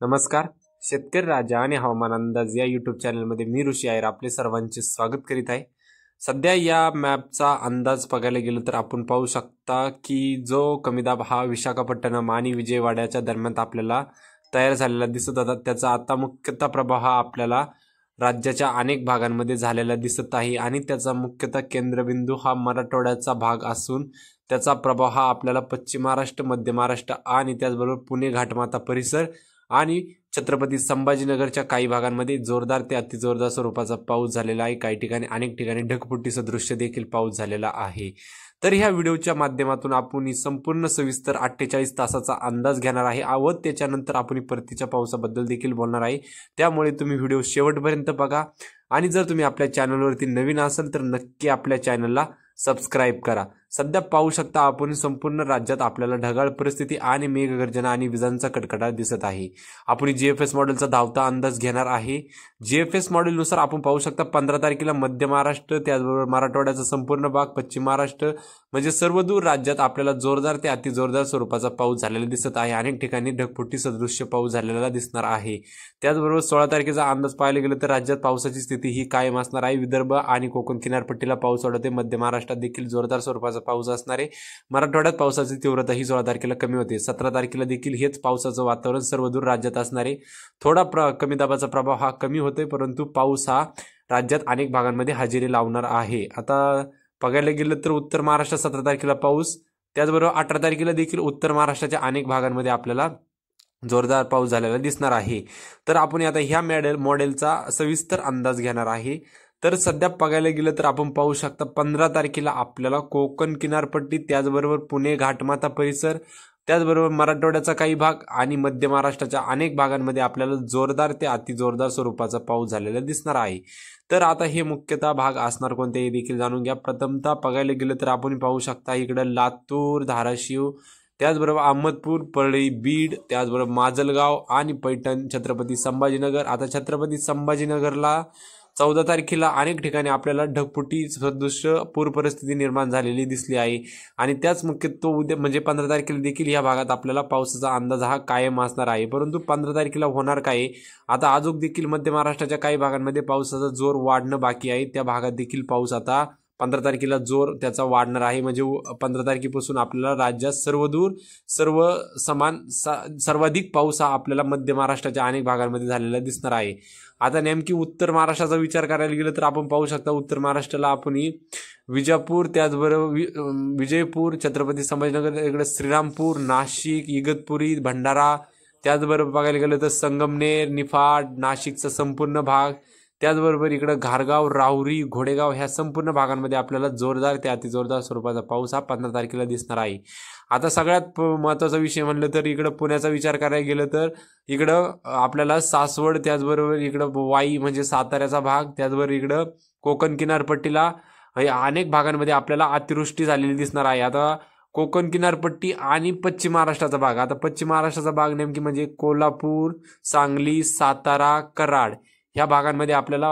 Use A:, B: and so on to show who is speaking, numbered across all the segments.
A: नमस्कार. शेतकरी राजा आणि हवामान अंदाज या यूट्यूब चॅनलमध्ये मी ऋषी आहेर आपले सर्वांचे स्वागत करीत आहे. सध्या या मॅपचा अंदाज बघायला गेलं तर आपण पाहू शकता की जो कमी दाब हा विशाखापट्टणम आणि विजयवाड्याच्या दरम्यान आपल्याला तयार झालेला दिसत होता, त्याचा आता मुख्यतः प्रभाव हा आपल्याला राज्याच्या अनेक भागांमध्ये झालेला दिसत आहे आणि त्याचा मुख्यतः केंद्रबिंदू हा मराठवाड्याचा भाग असून त्याचा प्रभाव हा आपल्याला पश्चिम महाराष्ट्र, मध्य महाराष्ट्र आणि त्याचबरोबर पुणे घाटमाता परिसर आणि छत्रपती संभाजीनगरच्या काही भागांमध्ये जोरदार ते अतिजोरदार स्वरूपाचा पाऊस झालेला आहे. काही ठिकाणी अनेक ठिकाणी ढगफुटी सदृश्य देखील पाऊस झालेला आहे. तर ह्या व्हिडिओच्या माध्यमातून आपण संपूर्ण सविस्तर 48 तासाचा अंदाज घेणार आहे व त्याच्यानंतर आपण परतीच्या पावसाबद्दल देखील बोलणार आहे. त्यामुळे तुम्ही व्हिडिओ शेवटपर्यंत बघा आणि जर तुम्ही आपल्या चॅनलवरती नवीन असाल तर नक्की आपल्या चॅनलला सबस्क्राईब करा. सध्या पाहू शकता आपण संपूर्ण राज्यात आपल्याला ढगाळ परिस्थिती आणि मेघगर्जना आणि विजांचा कडकडाट दिसत आहे. आपण जीएफएस मॉडेलचा धावता अंदाज घेणार आहे. जीएफएस मॉडेलनुसार आपण पाहू शकता 15 तारखेला मध्य महाराष्ट्र, त्याचबरोबर मराठवाड्याचा संपूर्ण भाग, पश्चिम महाराष्ट्र म्हणजे सर्वदूर राज्यात आपल्याला जोरदार ते अतिजोरदार स्वरूपाचा पाऊस झालेला दिसत आहे. अनेक ठिकाणी ढगफुटी सदृश्य पाऊस झालेला दिसणार आहे. त्याचबरोबर 16 तारखेचा अंदाज पाहायला गेलं तर राज्यात पावसाची स्थिती ही कायम असणार आहे. विदर्भ आणि कोकण किनारपट्टीला पाऊस वाढवते. मध्य महाराष्ट्रात देखील जोरदार स्वरूपाचा पाऊस असणार आहे. मराठवाड्यात पावसाची तीव्रता ही 16 तारखेला कमी होते. 17 तारखेला देखील हेच पावसाचं वातावरण सर्वदूर राज्यात असणार आहे. थोडा कमी दाबाचा प्रभाव हा कमी होतोय, परंतु पाऊस हा राज्यात अनेक भागांमध्ये हजेरी लावणार आहे. आता बघायला गेलं तर उत्तर महाराष्ट्रात 17 तारखेला पाऊस, त्याचबरोबर 18 तारखेला देखील उत्तर महाराष्ट्राच्या अनेक भागांमध्ये आपल्याला जोरदार पाऊस झालेला दिसणार आहे. तर आपण आता ह्या मॉडेलचा सविस्तर अंदाज घेणार आहे. तर सध्या बघायला गेलं तर आपण पाहू शकता 15 तारखेला आपल्याला कोकण किनारपट्टी, त्याचबरोबर पुणे घाटमाता परिसर, त्याचबरोबर मराठवाड्याचा काही भाग आणि मध्य महाराष्ट्राच्या अनेक भागांमध्ये आपल्याला जोरदार ते अतिजोरदार स्वरूपाचा पाऊस झालेला दिसणार आहे. तर आता हे मुख्यतः भाग असणार कोणते हे देखील जाणून घ्या. प्रथमतः बघायला गेलं तर आपण पाहू शकता इकडे लातूर, धाराशिव, त्याचबरोबर अहमदपूर, परळी, बीड, त्याचबरोबर माजलगाव आणि पैठण, छत्रपती संभाजीनगर. आता छत्रपती संभाजीनगरला 14 तारखेला अनेक ठिकाणी आपल्याला ढगफुटी सदृश्य पूर परिस्थिती निर्माण झालेली दिसली आहे आणि त्याच मुख्यत्व उद्या म्हणजे 15 तारखेला देखील या भागात आपल्याला पावसाचा अंदाज हा कायम असणार आहे. परंतु 15 तारखेला होणार काय, आता अजून देखील मध्य महाराष्ट्राच्या काही भागांमध्ये पावसाचा जोर वाढणं बाकी आहे. त्या भागात देखील पाऊस आता 15 तारखेला जोर त्याचा वाढणार आहे. म्हणजे 15 तारखेपासून आपल्याला राज्यात सर्वदूर सर्वाधिक पाऊस हा आपल्याला मध्य महाराष्ट्राच्या अनेक भागांमध्ये झालेला दिसणार आहे. आता नेमकी उत्तर महाराष्ट्राचा विचार करायला गेलं तर आपण पाहू शकता उत्तर महाराष्ट्राला आपण विजापूर, त्याचबरोबर विजयपूर, छत्रपती संभाजीनगर, इकडे श्रीरामपूर, नाशिक, इगतपुरी, भंडारा, त्याचबरोबर बघायला गेलं तर संगमनेर, निफाड, नाशिकचा संपूर्ण भाग, त्याचबरोबर इकडं घारगाव, राहुरी, घोडेगाव ह्या संपूर्ण भागांमध्ये आपल्याला जोरदार ते अतिजोरदार स्वरूपाचा पाऊस हा 15 तारखेला दिसणार आहे. आता सगळ्यात महत्त्वाचा विषय म्हणलं तर इकडं पुण्याचा विचार करायला गेलं तर इकडं आपल्याला सासवड, त्याचबरोबर इकडं वाई म्हणजे साताऱ्याचा भाग, त्याचबरोबर इकडं कोकण किनारपट्टीला अनेक भागांमध्ये आपल्याला अतिवृष्टी झालेली दिसणार आहे. आता कोकण किनारपट्टी आणि पश्चिम महाराष्ट्राचा भाग, आता पश्चिम महाराष्ट्राचा भाग नेमकी म्हणजे कोल्हापूर, सांगली, सातारा, कराड ह्या भागांमध्ये आपल्याला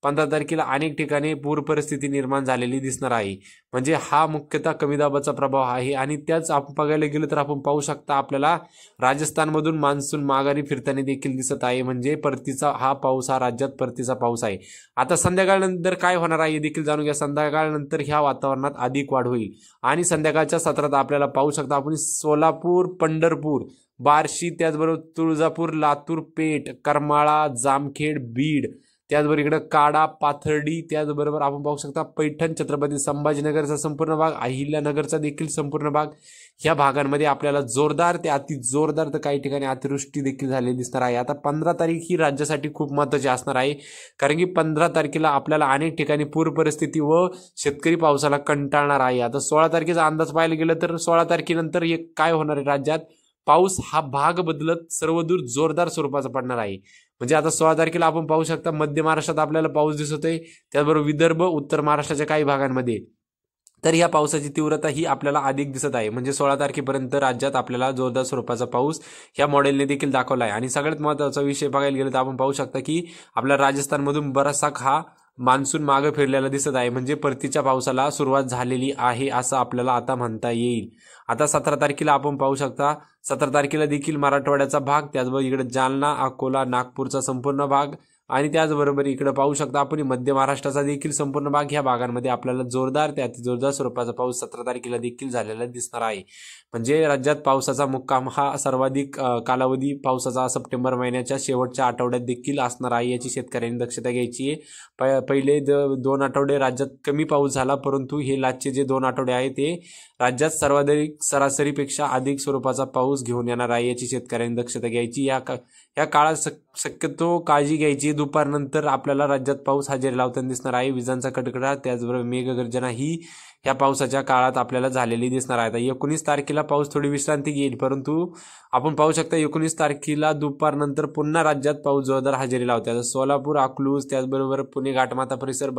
A: 15 तारखेला अनेक ठिकाणी पूर परिस्थिती निर्माण झालेली दिसणार आहे. म्हणजे हा मुख्यतः कमी दाबाचा प्रभाव आहे आणि त्याच आपण बघायला गेलं तर आपण पाहू शकता आपल्याला राजस्थानमधून मान्सून माघारी फिरताना देखील दिसत आहे. म्हणजे परतीचा हा पाऊस हा राज्यात परतीचा पाऊस आहे. आता संध्याकाळनंतर काय होणार आहे हे देखील जाणून घ्या. संध्याकाळनंतर ह्या वातावरणात अधिक वाढ होईल आणि संध्याकाळच्या सत्रात आपल्याला पाहू शकता आपण सोलापूर, पंढरपूर, बार्शी, त्याचबरोबर तुळजापूर, लातूर, पेठ, करमाळा, जामखेड, बीड, त्याचबरोबर इकडे काडा, पाथर्डी, त्याचबरोबर आपण पाहू शकता पैठण, छत्रपती संभाजीनगरचा संपूर्ण भाग, अहिल्यानगरचा देखील संपूर्ण भाग, ह्या भागांमध्ये आपल्याला जोरदार ते अतिजोरदार तर काही ठिकाणी अतिवृष्टी देखील झालेली दिसणार आहे. आता 15 तारीख ही राज्यासाठी खूप महत्त्वाची असणार आहे, कारण की 15 तारखेला आपल्याला अनेक ठिकाणी पूर परिस्थिती व शेतकरी पावसाला कंटाळणार आहे. आता 16 तारखेचा अंदाज पाहायला गेलं तर 16 तारखेनंतर काय होणार आहे, राज्यात पाऊस हा भाग बदलत सर्वदूर जोरदार स्वरूपाचा पडणार आहे. म्हणजे आता 16 तारखेला आपण पाहू शकता मध्य महाराष्ट्रात आपल्याला पाऊस दिसत आहे, त्याचबरोबर विदर्भ, उत्तर महाराष्ट्राच्या काही भागांमध्ये. तर ह्या पावसाची तीव्रता ही आपल्याला अधिक दिसत आहे. म्हणजे 16 तारखेपर्यंत राज्यात आपल्याला जोरदार स्वरूपाचा पाऊस ह्या मॉडेलने देखील दाखवला आहे. आणि सगळ्यात महत्त्वाचा विषय बघायला गेलं तर आपण पाहू शकता की आपल्या राजस्थानमधून बराचसा हा मान्सून मागे फिरलेला दिसत आहे, म्हणजे परतीच्या पावसाला सुरुवात झालेली आहे असं आपल्याला आता म्हणता येईल. आता 17 तारखेला आपण पाहू शकता, 17 तारखेला देखील मराठवाड्याचा भाग, त्याचबरोबर इकडे जालना, अकोला, नागपूरचा संपूर्ण भाग आणि त्याचबरोबर इकडे पाहू शकता आपण मध्य महाराष्ट्राचा देखील संपूर्ण भाग, ह्या भागांमध्ये आपल्याला जोरदार ते अतिजोरदार स्वरूपाचा पाऊस 17 तारखेला देखील झालेला दिसणार आहे. म्हणजे राज्यात पावसाचा मुक्काम हा सर्वाधिक कालावधी पावसाचा सप्टेंबर महिन्याच्या शेवटच्या आठवड्यात देखील असणार आहे, याची शेतकऱ्यांनी दक्षता घ्यायची आहे. पहिले 2 आठवडे राज्यात कमी पाऊस झाला, परंतु हे लास्टचे जे 2 आठवडे आहे ते राज्यात सर्वाधिक सरासरीपेक्षा अधिक स्वरूपाचा पाऊस घेऊन येणार आहे, याची शेतकऱ्यांनी दक्षता घ्यायची. या काळात शक्यतो काळजी घ्यायची. दुपारनंतर आपल्याला राज्यात पाऊस हजेरी लावताना दिसणार आहे. विजांचा कडकडाट त्याचबरोबर मेघगर्जना ही या पावसाच्या काळात आपल्याला झालेली दिसणार आहे. आता 19 तारखेला पाऊस थोडी विश्रांती घेईल, परंतु आपण पाहू शकता 19 तारखेला दुपारनंतर पुन्हा राज्यात पाऊस जोरदार हजेरी लावते. सोलापूर, अकलूज त्याचबरोबर पुणे घाटमाथा परिसर,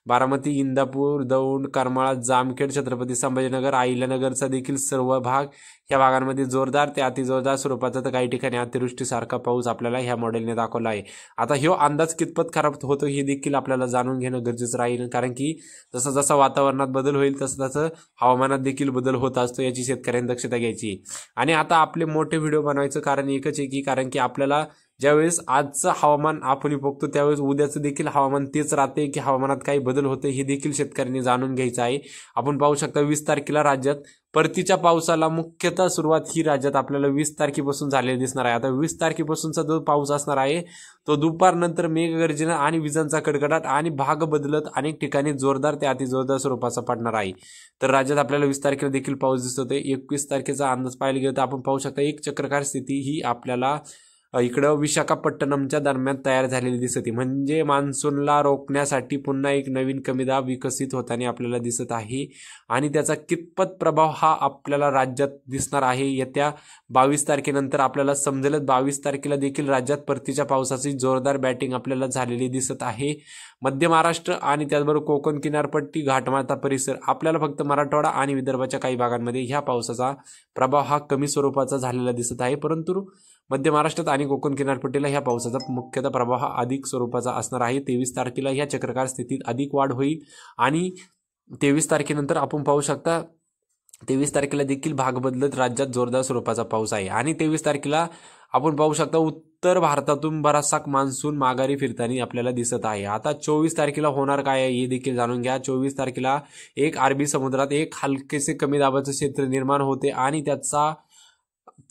A: बारामती, इंदापूर, दौंड, करमाळा, जामखेड, छत्रपती संभाजीनगर, अहिल्यानगरचा देखील सर्व भाग, या भागांमध्ये जोरदार ते अतिजोरदार स्वरूपाचा तर काही ठिकाणी अतिवृष्टीसारखा पाऊस आपल्याला ह्या मॉडेलने दाखवला आहे. आता ह्यो अंदाज कितपत खराब होतो हे देखील आपल्याला जाणून घेणं गरजेचं राहील, कारण की जसं जसं वातावरणात बदल होईल तसं तसं हवामानात देखील बदल होत असतो, याची शेतकऱ्यांनी दक्षता घ्यायची. आणि आता आपले मोठे व्हिडिओ बनवायचं कारण एकच आहे की कारण की आपल्याला ज्यावेळेस आजचं हवामान आपण बघतो त्यावेळेस उद्याचं देखील हवामान तेच राहते की हवामानात काही बदल होते हे देखील शेतकऱ्यांनी जाणून घ्यायचं आहे. आपण पाहू शकता 20 तारखेला राज्यात परतीच्या पावसाला मुख्यतः सुरुवात ही राज्यात आपल्याला 20 तारखेपासून झालेली दिसणार आहे. आता 20 तारखेपासूनचा जो पाऊस असणार आहे तो दुपारनंतर मेघगर्जना आणि विजांचा कडकडाट आणि भाग बदलत अनेक ठिकाणी जोरदार ते अतिजोरदार स्वरूपाचा पडणार आहे. तर राज्यात आपल्याला 20 तारखेला देखील पाऊस दिसत होते. 21 तारखेचा अंदाज पाहायला गेला तर आपण पाहू शकता एक चक्रकार स्थिती ही आपल्याला इकडं विशाखापट्टणमच्या दरम्यान तयार झालेली दिसते, म्हणजे मान्सूनला रोखण्यासाठी पुन्हा एक नवीन कमी दाब विकसित होताना आपल्याला दिसत आहे. आणि त्याचा कितपत प्रभाव हा आपल्याला राज्यात दिसणार आहे येत्या 22 तारखेनंतर आपल्याला समजेल. 22 तारखेला देखील राज्यात परतीच्या पावसाची जोरदार बॅटिंग आपल्याला झालेली दिसत आहे. मध्य महाराष्ट्र आणि त्याचबरोबर कोकण किनारपट्टी, घाटमाथा परिसर, आपल्याला फक्त मराठवाडा आणि विदर्भाच्या काही भागांमध्ये ह्या पावसाचा प्रभाव हा कमी स्वरूपाचा झालेला दिसत आहे, परंतु मध्य महाराष्ट्रात आणि कोकण किनारपट्टीला ह्या पावसाचा मुख्यतः प्रभाव हा अधिक स्वरूपाचा असणार आहे. 23 तारखेला ह्या चक्रकार स्थितीत अधिक वाढ होईल आणि 23 तारखेनंतर आपण पाहू शकता 23 तारखेला देखील भाग बदलत राज्यात जोरदार स्वरूपाचा पाऊस आहे. आणि 23 तारखेला आपण पाहू शकता उत्तर भारतातून बराचसा मान्सून माघारी फिरताना आपल्याला दिसत आहे. आता 24 तारखेला होणार काय आहे हे देखील जाणून घ्या. 24 तारखेला एक अरबी समुद्रात एक हलकेसे कमी दाबाचे क्षेत्र निर्माण होते आणि त्याचा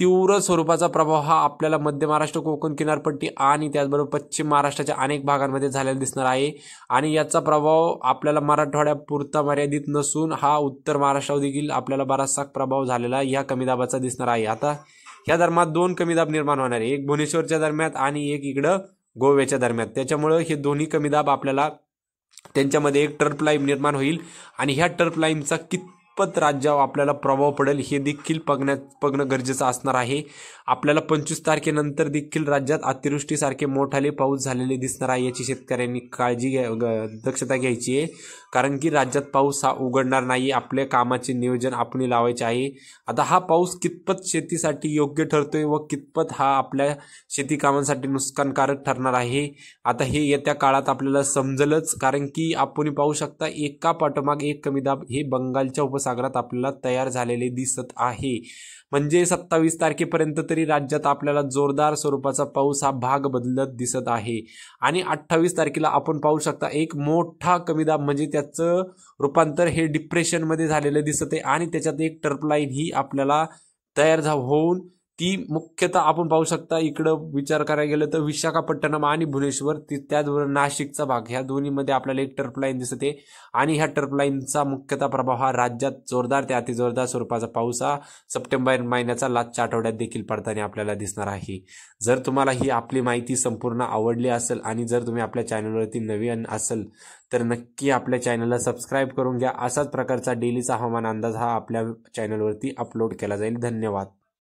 A: तीव्र स्वरूपाचा प्रभाव हा आपल्याला मध्य महाराष्ट्र, कोकण किनारपट्टी आणि त्याचबरोबर पश्चिम महाराष्ट्राच्या अनेक भागांमध्ये झालेला दिसणार आहे. आणि याचा प्रभाव आपल्याला मराठवाड्यापुरता मर्यादित नसून हा उत्तर महाराष्ट्रावर देखील आपल्याला बराचसा प्रभाव झालेला या कमी दाबाचा दिसणार आहे. आता या दरम्यान 2 कमी दाब निर्माण होणार आहे, एक भुवनेश्वरच्या दरम्यान आणि एक इकडं गोव्याच्या दरम्यान. त्याच्यामुळे हे दोन्ही कमी दाब आपल्याला त्यांच्यामध्ये एक टर्फ लाईन निर्माण होईल आणि ह्या टर्फ लाईनचा कितपत राज्यावर आपल्याला प्रभाव पडेल हे देखील बघणं गरजेचं असणार आहे. आपल्याला 25 तारखेनंतर देखील राज्यात अतिवृष्टीसारखे मोठाले पाऊस झालेले दिसणार आहे, याची शेतकऱ्यांनी दक्षता घ्यायची आहे, कारण की राज्यात पाऊस हा उघडणार नाही. आपल्या कामाचे नियोजन आपण लावायचे आहे. आता हा पाऊस कितपत शेतीसाठी योग्य ठरतोय व कितपत हा आपल्या शेती कामांसाठी नुकसानकारक ठरणार आहे आता हे येत्या काळात आपल्याला समजेलच, कारण की आपण पाहू शकता एका पाठोमाग एक कमी दाब हे बंगालच्या उपसागरात आपल्याला तयार झालेले दिसत आहे. म्हणजे 27 तारखेपर्यंत तरी राज्यात आपल्याला जोरदार स्वरूपाचा पाऊस हा भाग बदलत दिसत आहे. आणि 28 तारखेला आपण पाहू शकता एक मोठा कमी दाब म्हणजे त्याचं रूपांतर हे डिप्रेशनमध्ये झालेलं दिसत आहे आणि त्याच्यात एक टर्फ लाईन ही आपल्याला तयार होऊन ती मुख्यतः आपण पाहू शकता इकडं विचार करायला गेलं तर विशाखापट्टणम आणि भुवनेश्वर त्याचबरोबर नाशिकचा भाग ह्या दोन्हीमध्ये आपल्याला एक टर्फ लाईन दिसते आणि ह्या टर्फ लाईनचा मुख्यतः प्रभाव हा राज्यात जोरदार ते अतिजोरदार स्वरूपाचा पाऊस हा सप्टेंबर महिन्याचा लास्टच्या आठवड्यात देखील पडताना आपल्याला दिसणार आहे. जर तुम्हाला ही आपली माहिती संपूर्ण आवडली असेल आणि जर तुम्ही आपल्या चॅनलवरती नवीन असेल तर नक्की आपल्या चॅनलला सबस्क्राईब करून घ्या. असाच प्रकारचा डेलीचा हवामान अंदाज हा आपल्या चॅनलवरती अपलोड केला जाईल. धन्यवाद.